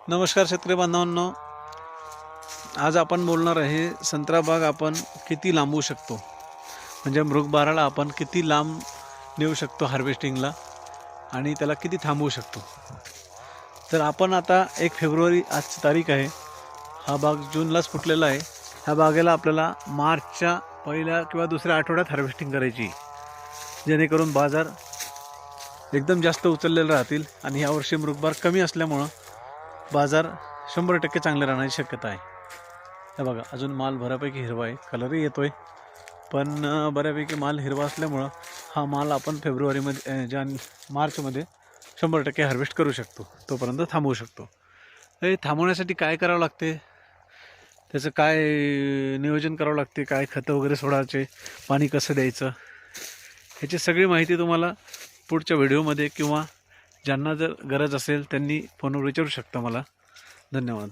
नमस्कार शेतकरी बांधवांनो, आज आपण बोलणार आहे संत्रा बाग आपण किती लांबवू शकतो, म्हणजे मृगबाराला आपण किती लांब नेऊ शकतो हार्वेस्टिंगला आणि त्याला किती थांबवू शकतो. तर आपण आता 1 फेब्रुवारी आजची तारीख आहे. हा बाग जूनलाच फुटलेला आहे. ह्या बागेला आपल्याला मार्चच्या पहिल्या किंवा दुसऱ्या आठवड्यात हार्वेस्टिंग करायची, जेणेकरून बाजार एकदम जास्त उचललेले राहतील. आणि यावर्षी मृगबार कमी असल्यामुळं बाजार 100% चांगले राहण्याची शक्यता आहे. हे बघा, अजून माल बऱ्यापैकी हिरवा आहे, कलरही येतोय, पण बऱ्यापैकी माल हिरवा असल्यामुळं हा माल आपण फेब्रुवारीमध्ये मार्चमध्ये 100% हार्वेस्ट करू शकतो, तोपर्यंत थांबवू शकतो. हे थांबवण्यासाठी काय करावं लागते, त्याचं काय नियोजन करावं लागते, काय खतं वगैरे सोडायचे, पाणी कसं द्यायचं, ह्याची सगळी माहिती तुम्हाला पुढच्या व्हिडिओमध्ये किंवा ज्यांना जर गरज असेल त्यांनी फोनवर विचारू शकता मला. धन्यवाद.